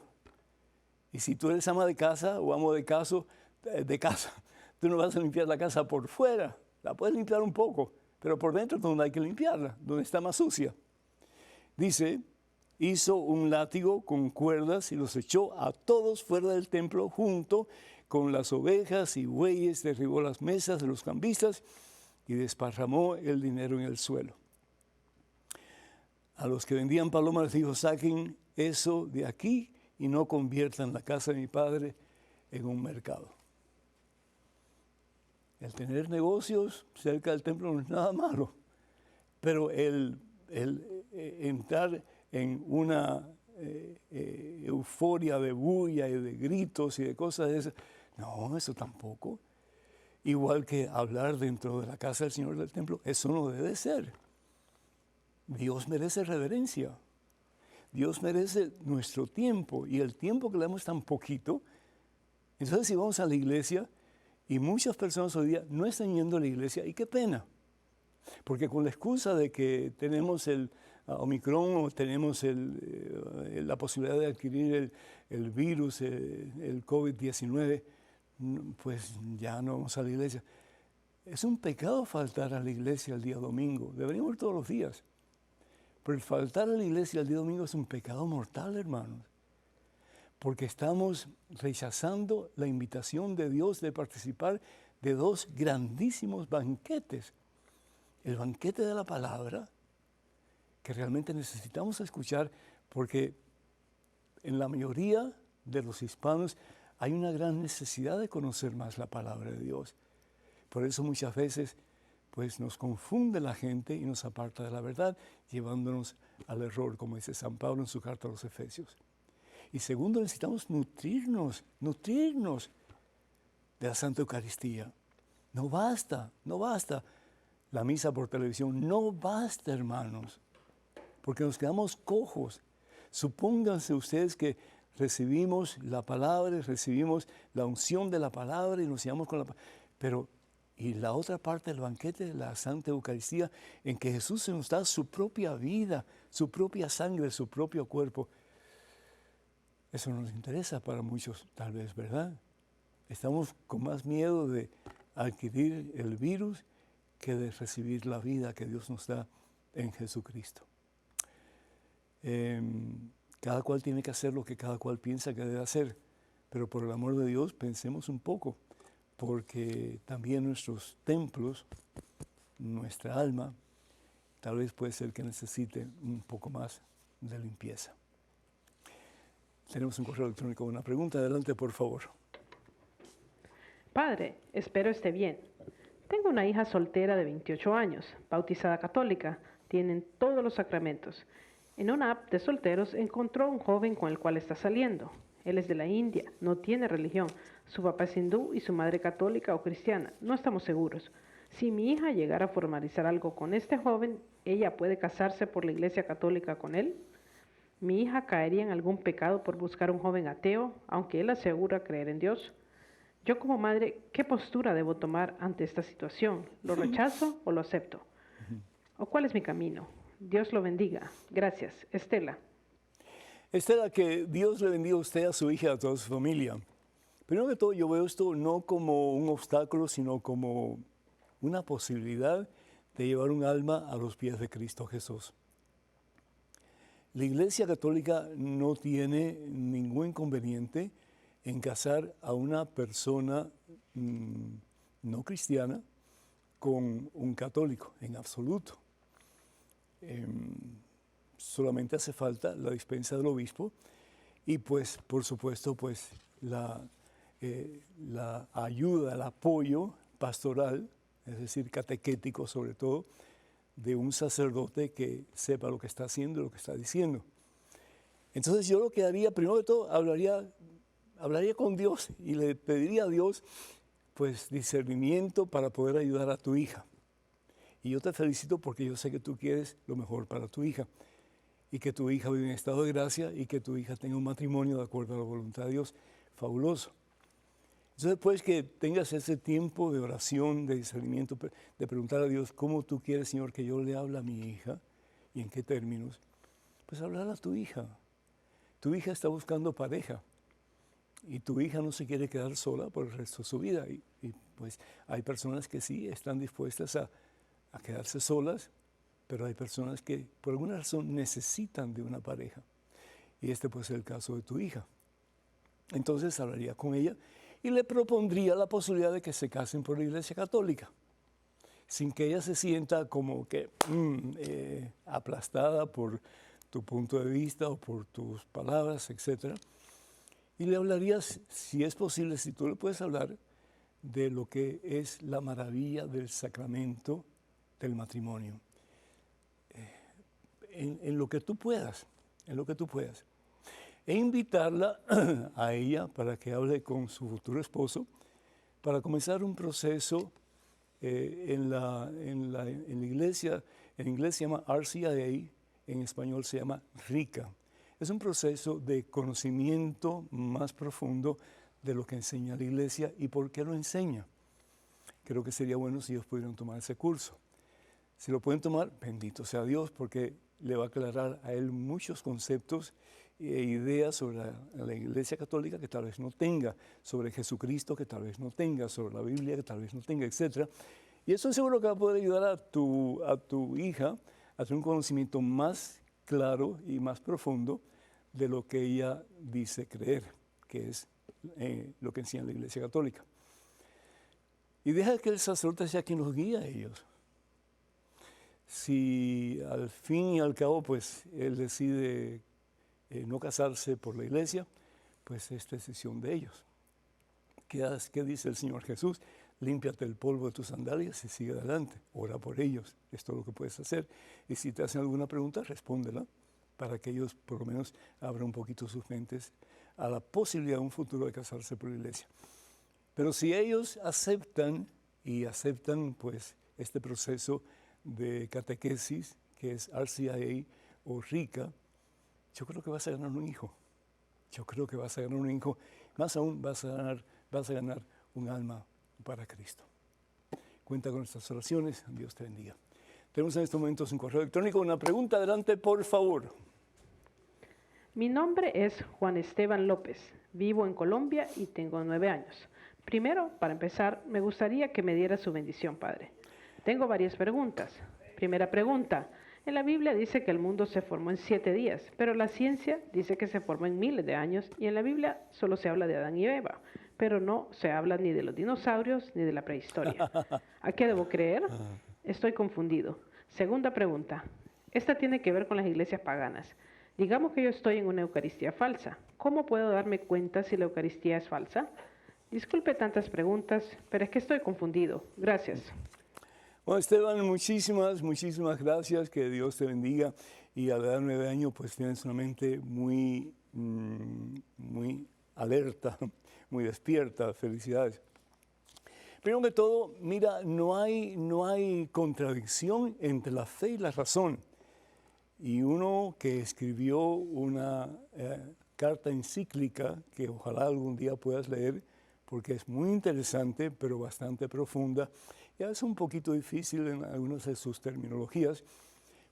Y si tú eres ama de casa o amo de casa, tú no vas a limpiar la casa por fuera. La puedes limpiar un poco, pero por dentro es donde hay que limpiarla, donde está más sucia. Dice, hizo un látigo con cuerdas y los echó a todos fuera del templo junto con las ovejas y bueyes, derribó las mesas de los cambistas y desparramó el dinero en el suelo. A los que vendían palomas les dijo, saquen eso de aquí y no conviertan la casa de mi padre en un mercado. El tener negocios cerca del templo no es nada malo, pero el entrar en una euforia de bulla y de gritos y de cosas de esas, no, eso tampoco. Igual que hablar dentro de la casa del Señor del templo, eso no debe ser. Dios merece reverencia. Dios merece nuestro tiempo, y el tiempo que le damos es tan poquito. Entonces, si vamos a la iglesia, y muchas personas hoy día no están yendo a la iglesia, y qué pena, porque con la excusa de que tenemos el Omicron o tenemos la posibilidad de adquirir el virus, el COVID-19, pues ya no vamos a la iglesia. Es un pecado faltar a la iglesia el día domingo. Deberíamos ir todos los días. Pero el faltar a la iglesia el día domingo es un pecado mortal, hermanos. Porque estamos rechazando la invitación de Dios de participar de dos grandísimos banquetes. El banquete de la palabra, que realmente necesitamos escuchar, porque en la mayoría de los hispanos hay una gran necesidad de conocer más la palabra de Dios. Por eso muchas veces pues, nos confunde la gente y nos aparta de la verdad, llevándonos al error, como dice San Pablo en su carta a los Efesios. Y segundo, necesitamos nutrirnos de la Santa Eucaristía. No basta la misa por televisión, no basta, hermanos, porque nos quedamos cojos. Supónganse ustedes que recibimos la palabra, recibimos la unción de la palabra y nos llevamos con la palabra. Pero, y la otra parte del banquete de la Santa Eucaristía, en que Jesús se nos da su propia vida, su propia sangre, su propio cuerpo. Eso no nos interesa para muchos, tal vez, ¿verdad? Estamos con más miedo de adquirir el virus que de recibir la vida que Dios nos da en Jesucristo. Cada cual tiene que hacer lo que cada cual piensa que debe hacer, pero por el amor de Dios pensemos un poco, porque también nuestros templos, nuestra alma, tal vez puede ser que necesite un poco más de limpieza. Tenemos un correo electrónico con una pregunta. Adelante, por favor. Padre, espero esté bien. Tengo una hija soltera de 28 años, bautizada católica, tienen todos los sacramentos. En una app de solteros encontró un joven con el cual está saliendo. Él es de la India, no tiene religión. Su papá es hindú y su madre católica o cristiana. No estamos seguros. Si mi hija llegara a formalizar algo con este joven, ¿ella puede casarse por la Iglesia Católica con él? ¿Mi hija caería en algún pecado por buscar un joven ateo, aunque él asegura creer en Dios? Yo como madre, ¿qué postura debo tomar ante esta situación? ¿Lo rechazo o lo acepto? ¿O cuál es mi camino? Dios lo bendiga. Gracias. Estela. Estela, que Dios le bendiga a usted, a su hija, a toda su familia. Primero que todo, yo veo esto no como un obstáculo, sino como una posibilidad de llevar un alma a los pies de Cristo Jesús. La Iglesia Católica no tiene ningún inconveniente en casar a una persona no cristiana con un católico, en absoluto. Solamente hace falta la dispensa del obispo y pues, por supuesto, pues la ayuda, el apoyo pastoral, es decir, catequético sobre todo, de un sacerdote que sepa lo que está haciendo y lo que está diciendo. Entonces yo lo que haría, primero de todo, hablaría con Dios y le pediría a Dios pues discernimiento para poder ayudar a tu hija. Y yo te felicito porque yo sé que tú quieres lo mejor para tu hija y que tu hija vive en estado de gracia y que tu hija tenga un matrimonio de acuerdo a la voluntad de Dios. Fabuloso. Entonces, después que tengas ese tiempo de oración, de discernimiento, de preguntar a Dios cómo tú quieres, Señor, que yo le hable a mi hija y en qué términos, pues hablar a tu hija. Tu hija está buscando pareja y tu hija no se quiere quedar sola por el resto de su vida. Y pues hay personas que sí están dispuestas a quedarse solas, pero hay personas que por alguna razón necesitan de una pareja. Y este puede ser el caso de tu hija. Entonces hablaría con ella y le propondría la posibilidad de que se casen por la Iglesia Católica, sin que ella se sienta como que aplastada por tu punto de vista o por tus palabras, etc. Y le hablarías, si es posible, si tú le puedes hablar, de lo que es la maravilla del sacramento del matrimonio. En lo que tú puedas, en lo que tú puedas. E invitarla a ella para que hable con su futuro esposo, para comenzar un proceso en la iglesia. En inglés se llama RCIA, en español se llama RICA. Es un proceso de conocimiento más profundo de lo que enseña la iglesia y por qué lo enseña. Creo que sería bueno si ellos pudieran tomar ese curso. Si lo pueden tomar, bendito sea Dios, porque le va a aclarar a él muchos conceptos e ideas sobre la Iglesia Católica que tal vez no tenga, sobre Jesucristo que tal vez no tenga, sobre la Biblia que tal vez no tenga, etc. Y eso seguro que va a poder ayudar a tu hija a tener un conocimiento más claro y más profundo de lo que ella dice creer, que es lo que enseña la Iglesia Católica. Y deja que el sacerdote sea quien los guíe a ellos. Si al fin y al cabo, pues, él decide no casarse por la iglesia, pues es decisión de ellos. ¿Qué dice el Señor Jesús? Límpiate el polvo de tus sandalias y sigue adelante. Ora por ellos. Es todo lo que puedes hacer. Y si te hacen alguna pregunta, respóndela para que ellos por lo menos abran un poquito sus mentes a la posibilidad de un futuro de casarse por la iglesia. Pero si ellos aceptan pues este proceso de catequesis, que es RCIA o RICA, yo creo que vas a ganar un hijo. Yo creo que vas a ganar un hijo. Más aún, vas a ganar un alma para Cristo. Cuenta con nuestras oraciones. Dios te bendiga. Tenemos en estos momentos un correo electrónico. Una pregunta, adelante, por favor. Mi nombre es Juan Esteban López. Vivo en Colombia y tengo 9 años. Primero, para empezar, me gustaría que me diera su bendición, Padre. Tengo varias preguntas. Primera pregunta. En la Biblia dice que el mundo se formó en 7 días, pero la ciencia dice que se formó en miles de años y en la Biblia solo se habla de Adán y Eva, pero no se habla ni de los dinosaurios ni de la prehistoria. ¿A qué debo creer? Estoy confundido. Segunda pregunta. Esta tiene que ver con las iglesias paganas. Digamos que yo estoy en una Eucaristía falsa. ¿Cómo puedo darme cuenta si la Eucaristía es falsa? Disculpe tantas preguntas, pero es que estoy confundido. Gracias. Bueno, Esteban, muchísimas gracias, que Dios te bendiga. Y a la edad de 9 años, pues tienes una mente muy alerta, muy despierta. Felicidades. Primero que todo, mira, no hay contradicción entre la fe y la razón. Y uno que escribió una carta encíclica, que ojalá algún día puedas leer, porque es muy interesante, pero bastante profunda, y es un poquito difícil en algunas de sus terminologías,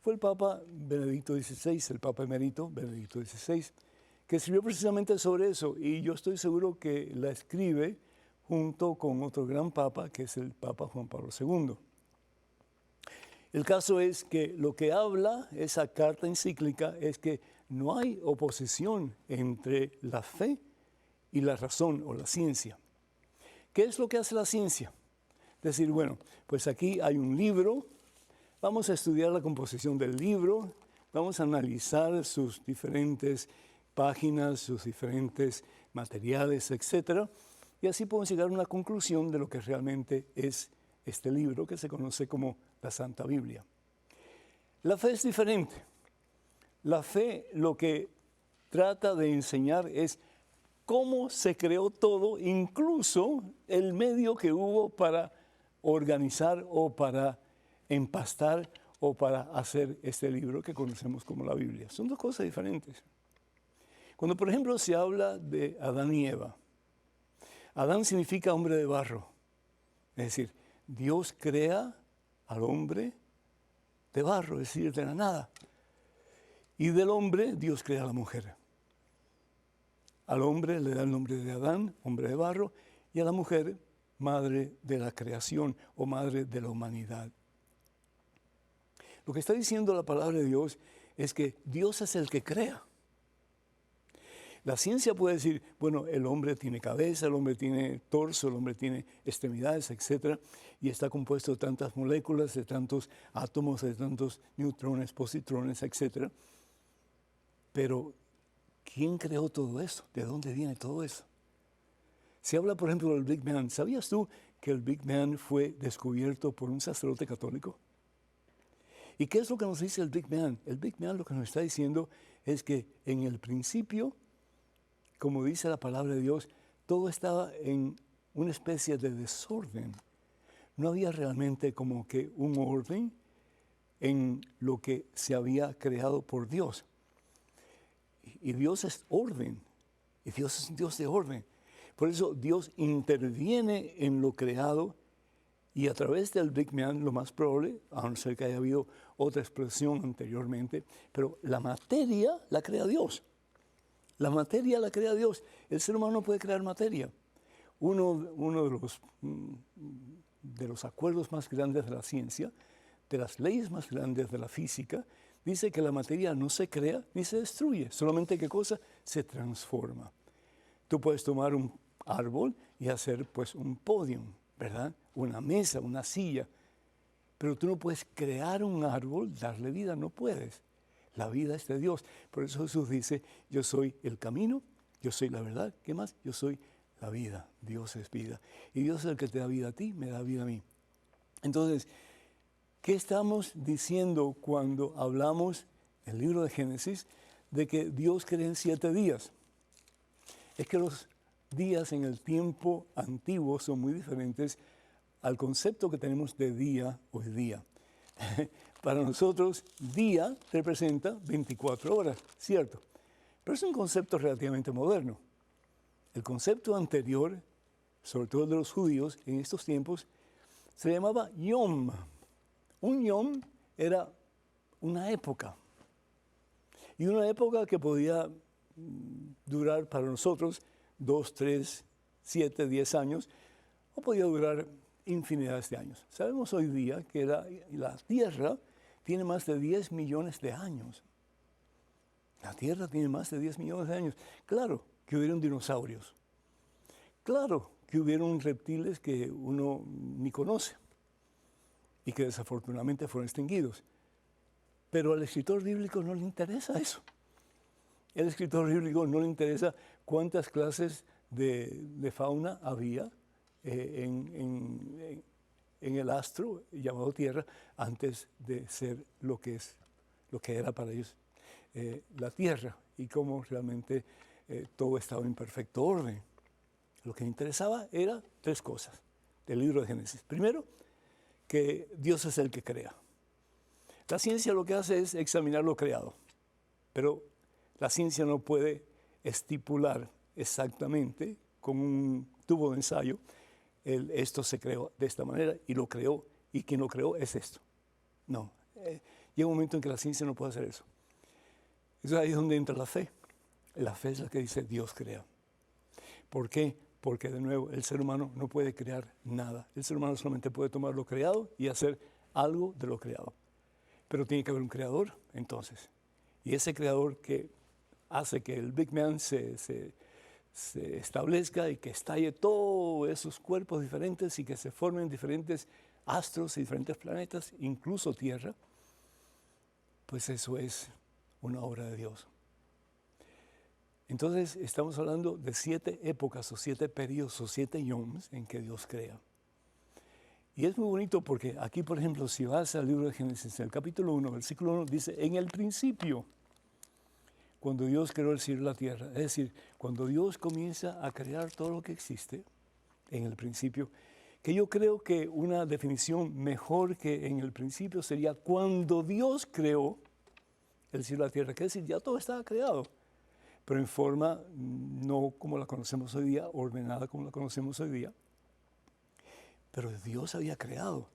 fue el Papa Benedicto XVI, el Papa Emérito Benedicto XVI, que escribió precisamente sobre eso, y yo estoy seguro que la escribe junto con otro gran Papa, que es el Papa Juan Pablo II. El caso es que lo que habla esa carta encíclica es que no hay oposición entre la fe y la razón o la ciencia. ¿Qué es lo que hace la ciencia? Decir, bueno, pues aquí hay un libro, vamos a estudiar la composición del libro, vamos a analizar sus diferentes páginas, sus diferentes materiales, etc. Y así podemos llegar a una conclusión de lo que realmente es este libro que se conoce como la Santa Biblia. La fe es diferente. La fe lo que trata de enseñar es cómo se creó todo, incluso el medio que hubo para organizar o para empastar o para hacer este libro que conocemos como la Biblia. Son dos cosas diferentes. Cuando, por ejemplo, se habla de Adán y Eva, Adán significa hombre de barro. Es decir, Dios crea al hombre de barro, es decir, de la nada. Y del hombre, Dios crea a la mujer. Al hombre le da el nombre de Adán, hombre de barro, y a la mujer, madre de la creación o madre de la humanidad. Lo que está diciendo la palabra de Dios es que Dios es el que crea. La ciencia puede decir, bueno, el hombre tiene cabeza, el hombre tiene torso, el hombre tiene extremidades, etc. Y está compuesto de tantas moléculas, de tantos átomos, de tantos neutrones, positrones, etc. Pero, ¿quién creó todo eso? ¿De dónde viene todo eso? Se habla, por ejemplo, del Big Bang. ¿Sabías tú que el Big Bang fue descubierto por un sacerdote católico? ¿Y qué es lo que nos dice el Big Bang? El Big Bang lo que nos está diciendo es que en el principio, como dice la palabra de Dios, todo estaba en una especie de desorden. No había realmente como que un orden en lo que se había creado por Dios. Y Dios es orden, y Dios es un Dios de orden. Por eso Dios interviene en lo creado y a través del Big Bang, lo más probable, a no ser que haya habido otra explosión anteriormente, pero la materia la crea Dios. La materia la crea Dios. El ser humano no puede crear materia. Uno de los acuerdos más grandes de la ciencia, de las leyes más grandes de la física, dice que la materia no se crea ni se destruye, solamente ¿qué cosa? Se transforma. Tú puedes tomar un árbol y hacer pues un podium, ¿verdad? Una mesa, una silla, pero tú no puedes crear un árbol, darle vida, no puedes. La vida es de Dios. Por eso Jesús dice, yo soy el camino, yo soy la verdad, ¿qué más? Yo soy la vida, Dios es vida. Y Dios es el que te da vida a ti, me da vida a mí. Entonces, ¿qué estamos diciendo cuando hablamos en el libro de Génesis de que Dios crea en 7 días? Es que los días en el tiempo antiguo son muy diferentes al concepto que tenemos de día hoy día. Para nosotros, día representa 24 horas, ¿cierto? Pero es un concepto relativamente moderno. El concepto anterior, sobre todo de los judíos en estos tiempos, se llamaba Yom. Un Yom era una época. Y una época que podía durar para nosotros 2, 3, 7, 10 años, o podía durar infinidades de años. Sabemos hoy día que la Tierra tiene más de 10 millones de años. La Tierra tiene más de 10 millones de años. Claro que hubieron dinosaurios. Claro que hubieron reptiles que uno ni conoce y que desafortunadamente fueron extinguidos. Pero al escritor bíblico no le interesa eso. El escritor bíblico no le interesa cuántas clases de fauna había en el astro llamado Tierra antes de ser lo que era para ellos la Tierra y cómo realmente todo estaba en perfecto orden. Lo que le interesaba era 3 cosas del libro de Génesis. Primero, que Dios es el que crea. La ciencia lo que hace es examinar lo creado, pero la ciencia no puede estipular exactamente con un tubo de ensayo esto se creó de esta manera y lo creó, y quien lo creó es esto. No, llega un momento en que la ciencia no puede hacer eso. Entonces ahí es donde entra la fe. La fe es la que dice Dios crea. ¿Por qué? Porque de nuevo el ser humano no puede crear nada. El ser humano solamente puede tomar lo creado y hacer algo de lo creado. Pero tiene que haber un creador entonces. Y ese creador que hace que el Big Bang se establezca y que estalle todos esos cuerpos diferentes y que se formen diferentes astros y diferentes planetas, incluso Tierra, pues eso es una obra de Dios. Entonces estamos hablando de 7 épocas o 7 periodos o 7 yoms en que Dios crea. Y es muy bonito porque aquí, por ejemplo, si vas al libro de Génesis, en el capítulo 1, versículo 1, dice, en el principio, cuando Dios creó el cielo y la tierra, es decir, cuando Dios comienza a crear todo lo que existe, en el principio, que yo creo que una definición mejor que en el principio sería cuando Dios creó el cielo y la tierra, que es decir, ya todo estaba creado, pero en forma no como la conocemos hoy día, ordenada como la conocemos hoy día, pero Dios había creado,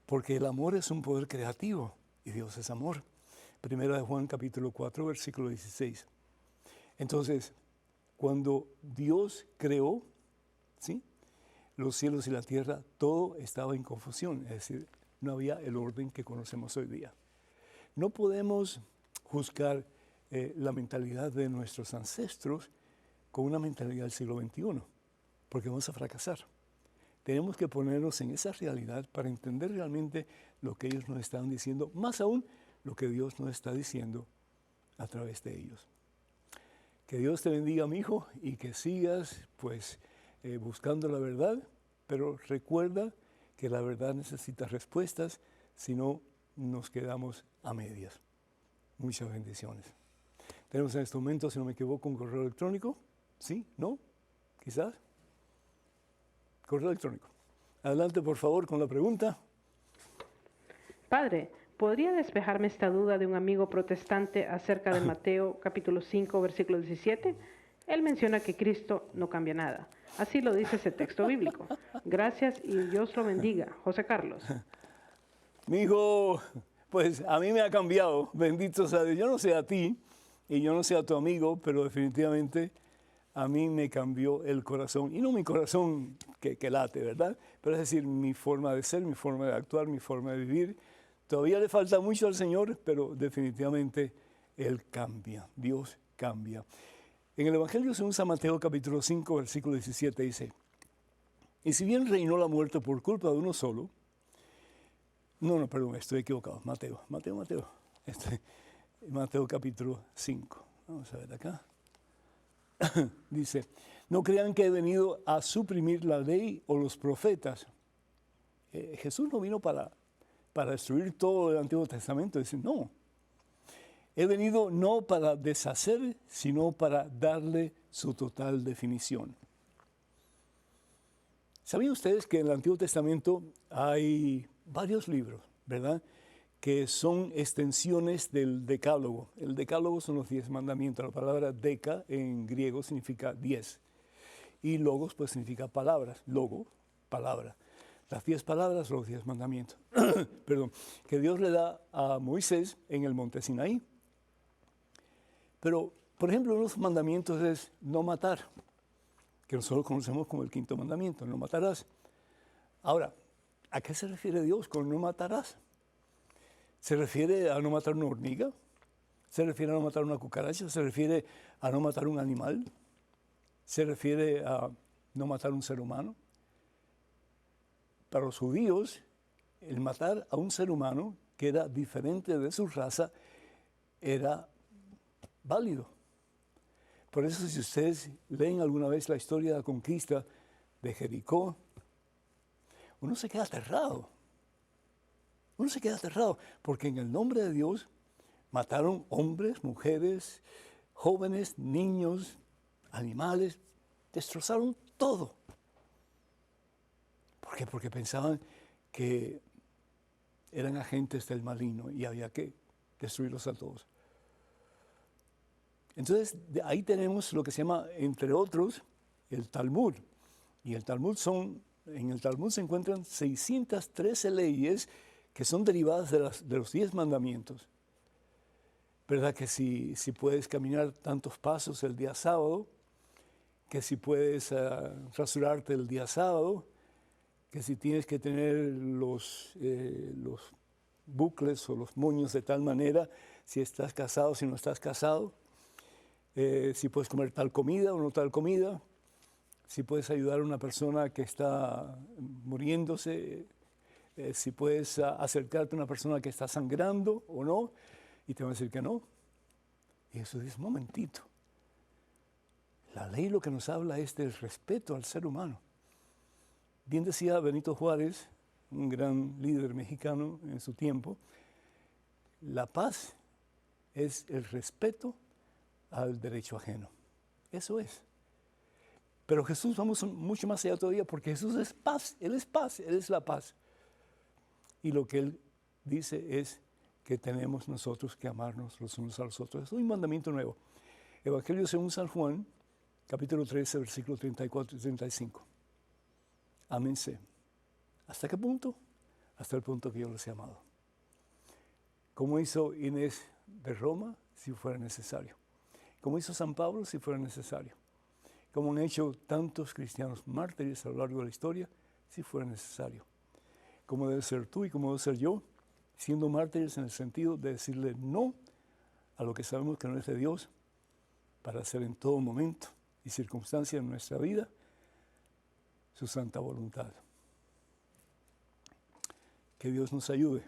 porque el amor es un poder creativo y Dios es amor. Primera de Juan capítulo 4, versículo 16. Entonces, cuando Dios creó, ¿sí?, los cielos y la tierra, todo estaba en confusión, es decir, no había el orden que conocemos hoy día. No podemos juzgar la mentalidad de nuestros ancestros con una mentalidad del siglo XXI, porque vamos a fracasar. Tenemos que ponernos en esa realidad para entender realmente lo que ellos nos estaban diciendo, más aún lo que Dios nos está diciendo a través de ellos. Que Dios te bendiga, mi hijo, y que sigas, pues, buscando la verdad, pero recuerda que la verdad necesita respuestas, si no nos quedamos a medias. Muchas bendiciones. Tenemos en este momento, si no me equivoco, un correo electrónico. ¿Sí? ¿No? ¿Quizás? Correo electrónico. Adelante, por favor, con la pregunta. Padre, ¿podría despejarme esta duda de un amigo protestante acerca de Mateo capítulo 5, versículo 17? Él menciona que Cristo no cambia nada. Así lo dice ese texto bíblico. Gracias y Dios lo bendiga. José Carlos. Mi hijo, pues a mí me ha cambiado, bendito sea Dios. Yo no sé a ti y yo no sé a tu amigo, pero definitivamente a mí me cambió el corazón. Y no mi corazón que late, ¿verdad? Pero es decir, mi forma de ser, mi forma de actuar, mi forma de vivir. Todavía le falta mucho al Señor, pero definitivamente Él cambia, Dios cambia. En el Evangelio según San Mateo capítulo 5, versículo 17 dice, y si bien reinó la muerte por culpa de uno solo, perdón, estoy equivocado, Mateo, Mateo capítulo 5, vamos a ver acá, dice, no crean que he venido a suprimir la ley o los profetas. Jesús no vino para destruir todo el Antiguo Testamento, dice, no. He venido no para deshacer, sino para darle su total definición. ¿Sabían ustedes que en el Antiguo Testamento hay varios libros, ¿verdad?, que son extensiones del Decálogo? El Decálogo son los 10 mandamientos. La palabra deca en griego significa 10. Y logos pues significa palabras. Logo, palabra. Las 10 palabras, los 10 mandamientos. Perdón, que Dios le da a Moisés en el monte Sinaí. Pero, por ejemplo, uno de los mandamientos es no matar, que nosotros conocemos como el 5.º mandamiento, no matarás. Ahora, ¿a qué se refiere Dios con no matarás? ¿Se refiere a no matar una hormiga? ¿Se refiere a no matar una cucaracha? ¿Se refiere a no matar un animal? ¿Se refiere a no matar un ser humano? Para los judíos, el matar a un ser humano que era diferente de su raza era válido. Por eso, si ustedes leen alguna vez la historia de la conquista de Jericó, uno se queda aterrado. Uno se queda aterrado porque en el nombre de Dios mataron hombres, mujeres, jóvenes, niños, animales, destrozaron todo. ¿Por qué? Porque pensaban que eran agentes del maligno y había que destruirlos a todos. Entonces, ahí tenemos lo que se llama, entre otros, el Talmud. Y en el Talmud se encuentran 613 leyes que son derivadas de los 10 mandamientos. ¿Verdad? Que si puedes caminar tantos pasos el día sábado, que si puedes rasurarte el día sábado, que si tienes que tener los bucles o los moños de tal manera, si estás casado, si no estás casado, si puedes comer tal comida o no tal comida, si puedes ayudar a una persona que está muriéndose, si puedes acercarte a una persona que está sangrando o no, y te van a decir que no. Y eso dice, un momentito, la ley lo que nos habla es del respeto al ser humano. Bien decía Benito Juárez, un gran líder mexicano en su tiempo, la paz es el respeto al derecho ajeno. Eso es. Pero Jesús, vamos mucho más allá todavía, porque Jesús es paz, Él es la paz. Y lo que Él dice es que tenemos nosotros que amarnos los unos a los otros. Es un mandamiento nuevo. Evangelio según San Juan, capítulo 13, versículos 34 y 35. Ámense. ¿Hasta qué punto? Hasta el punto que yo los he amado. Como hizo Inés de Roma, si fuera necesario. Como hizo San Pablo, si fuera necesario. Como han hecho tantos cristianos mártires a lo largo de la historia, si fuera necesario. Como debe ser tú y como debe ser yo, siendo mártires en el sentido de decirle no a lo que sabemos que no es de Dios, para hacer en todo momento y circunstancia en nuestra vida su santa voluntad. Que Dios nos ayude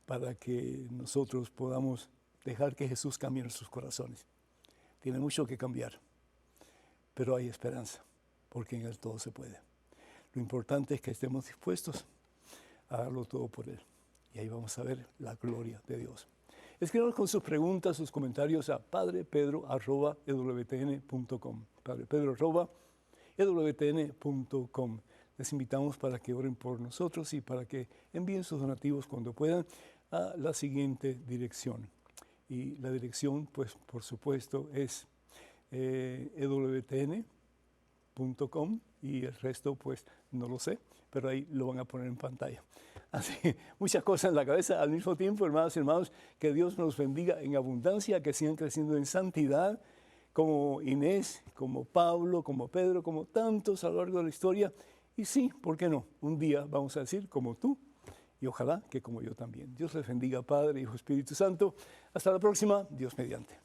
para que nosotros podamos dejar que Jesús cambie nuestros corazones. Tiene mucho que cambiar, pero hay esperanza, porque en Él todo se puede. Lo importante es que estemos dispuestos a darlo todo por Él. Y ahí vamos a ver la gloria de Dios. Escríbanos con sus preguntas, sus comentarios a padrepedro@ewtn.com. padrepedro@ewtn.com. Les invitamos para que oren por nosotros y para que envíen sus donativos cuando puedan a la siguiente dirección. Y la dirección, pues, por supuesto, es ewtn.com y el resto, pues, no lo sé, pero ahí lo van a poner en pantalla. Así, muchas cosas en la cabeza al mismo tiempo, hermanos y hermanos, que Dios nos bendiga en abundancia, que sigan creciendo en santidad, como Inés, como Pablo, como Pedro, como tantos a lo largo de la historia. Y sí, ¿por qué no? Un día vamos a decir como tú y ojalá que como yo también. Dios les bendiga, Padre, Hijo, Espíritu Santo. Hasta la próxima, Dios mediante.